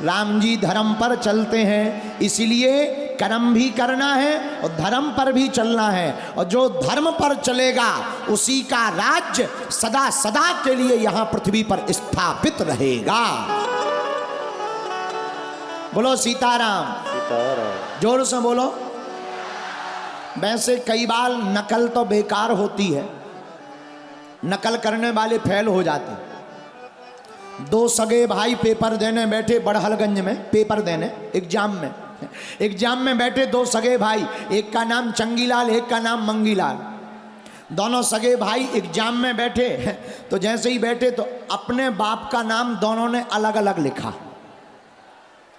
राम जी धर्म पर चलते हैं, इसलिए कर्म भी करना है और धर्म पर भी चलना है। और जो धर्म पर चलेगा उसी का राज्य सदा सदा के लिए यहां पृथ्वी पर स्थापित रहेगा। बोलो सीताराम। सीताराम। जोर से बोलो। वैसे कई बार नकल तो बेकार होती है, नकल करने वाले फेल हो जाते हैं। दो सगे भाई पेपर देने बैठे बड़हलगंज में, पेपर देने एग्जाम में बैठे दो सगे भाई, एक का नाम चंगीलाल, एक का नाम मंगीलाल। दोनों सगे भाई एग्जाम में बैठे तो जैसे ही बैठे तो अपने बाप का नाम दोनों ने अलग अलग लिखा।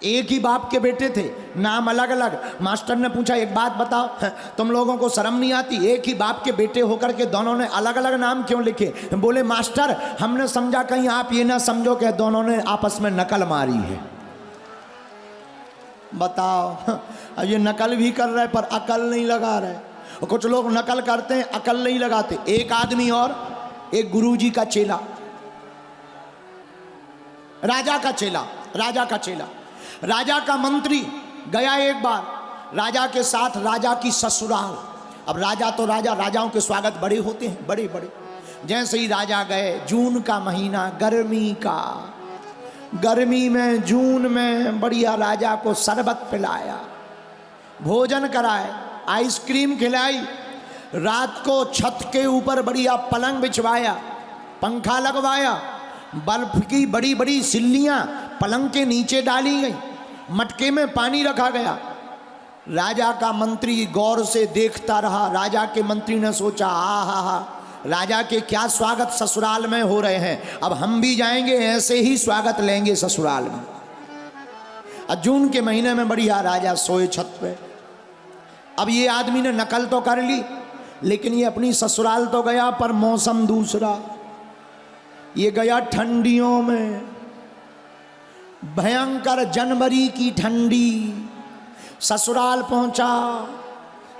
एक ही बाप के बेटे थे, नाम अलग अलग। मास्टर ने पूछा एक बात बताओ, तुम लोगों को शर्म नहीं आती? एक ही बाप के बेटे होकर के दोनों ने अलग अलग नाम क्यों लिखे? बोले मास्टर हमने समझा कहीं आप ये ना समझो कि दोनों ने आपस में नकल मारी है। बताओ, अब ये नकल भी कर रहे पर अकल नहीं लगा रहे। कुछ लोग नकल करते हैं अकल नहीं लगाते। एक आदमी और एक गुरुजी का चेला, राजा का चेला, राजा का मंत्री गया एक बार राजा के साथ राजा की ससुराल। अब राजा तो राजा, राजाओं के स्वागत बड़े होते हैं, बड़े बड़े। जैसे ही राजा गए, जून का महीना, गर्मी में जून में बढ़िया राजा को शरबत पिलाया, भोजन कराए, आइसक्रीम खिलाई, रात को छत के ऊपर बढ़िया पलंग बिछवाया, पंखा लगवाया, बर्फ की बड़ी बड़ी सिल्लियां पलंग के नीचे डाली गई, मटके में पानी रखा गया। राजा का मंत्री गौर से देखता रहा। राजा के मंत्री ने सोचा हा, राजा के क्या स्वागत ससुराल में हो रहे हैं, अब हम भी जाएंगे ऐसे ही स्वागत लेंगे ससुराल में। जून के महीने में बढ़िया राजा सोए छत पे। अब ये आदमी ने नकल तो कर ली, लेकिन ये अपनी ससुराल तो गया पर मौसम दूसरा। ये गया ठंडियों में, भयंकर जनवरी की ठंडी। ससुराल पहुंचा,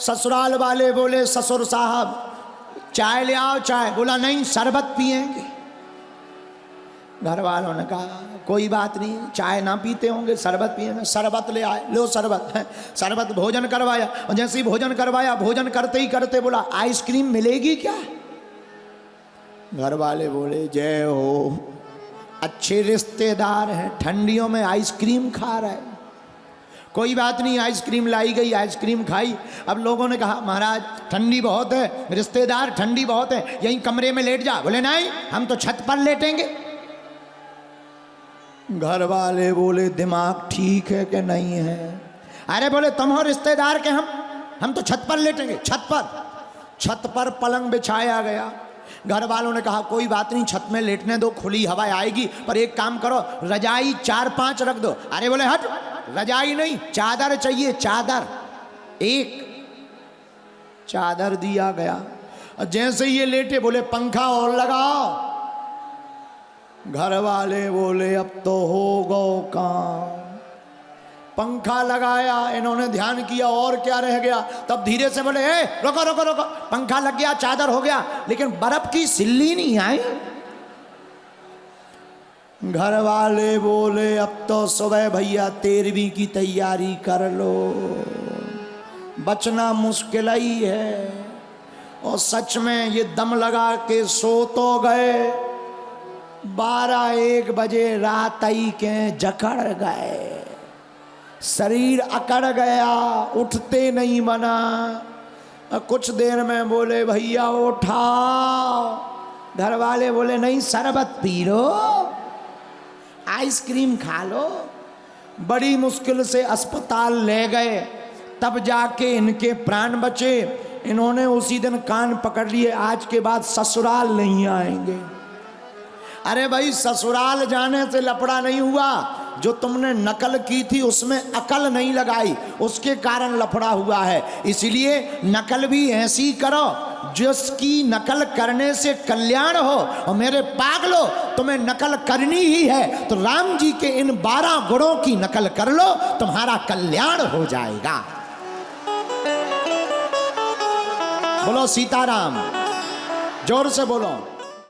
ससुराल वाले बोले ससुर साहब चाय ले आओ। चाय बोला नहीं, शरबत पिएंगे। घर वालों ने कहा कोई बात नहीं, चाय ना पीते होंगे, शरबत पिएंगे। शरबत ले आए, लो शरबत भोजन करवाया। और जैसे ही भोजन करवाया, भोजन करते ही करते बोला आइसक्रीम मिलेगी क्या? घर वाले बोले जय हो, अच्छे रिश्तेदार हैं, ठंडियों में आइसक्रीम खा रहे हैं। कोई बात नहीं, आइसक्रीम लाई गई, आइसक्रीम खाई। अब लोगों ने कहा महाराज ठंडी बहुत है, रिश्तेदार ठंडी बहुत है, यहीं कमरे में लेट जा। बोले नहीं, हम तो छत पर लेटेंगे। घर वाले बोले दिमाग ठीक है कि नहीं है? अरे बोले तुम हो रिश्तेदार के, हम तो छत पर लेटेंगे। छत पर पलंग बिछाया गया। घर वालों ने कहा कोई बात नहीं, छत में लेटने दो, खुली हवा आएगी, पर एक काम करो रजाई 4-5 रख दो। अरे बोले हट, रजाई नहीं, चादर चाहिए, चादर। एक चादर दिया गया। जैसे ये लेटे बोले पंखा और लगाओ। घर वाले बोले अब तो हो गो काम। पंखा लगाया, इन्होंने ध्यान किया और क्या रह गया। तब धीरे से बोले ए रोको रोको रोको, पंखा लग गया, चादर हो गया, लेकिन बर्फ की सिल्ली नहीं आई। घर वाले बोले अब तो सुबह भैया 13वीं की तैयारी कर लो, बचना मुश्किल ही है। और सच में ये दम लगा के सो तो गए, 12-1 बजे रात आई के जकड़ गए, शरीर अकड़ गया, उठते नहीं बना। कुछ देर में बोले भैया उठाओ। घर वाले बोले नहीं, शरबत पी लो, आइसक्रीम खा लो। बड़ी मुश्किल से अस्पताल ले गए, तब जाके इनके प्राण बचे। इन्होंने उसी दिन कान पकड़ लिए, आज के बाद ससुराल नहीं आएंगे। अरे भाई ससुराल जाने से लफड़ा नहीं हुआ, जो तुमने नकल की थी उसमें अकल नहीं लगाई, उसके कारण लफड़ा हुआ है। इसलिए नकल भी ऐसी करो जिसकी नकल करने से कल्याण हो। और मेरे पागलो, तुम्हें नकल करनी ही है तो राम जी के इन 12 गुणों की नकल कर लो, तुम्हारा कल्याण हो जाएगा। बोलो सीताराम, जोर से बोलो।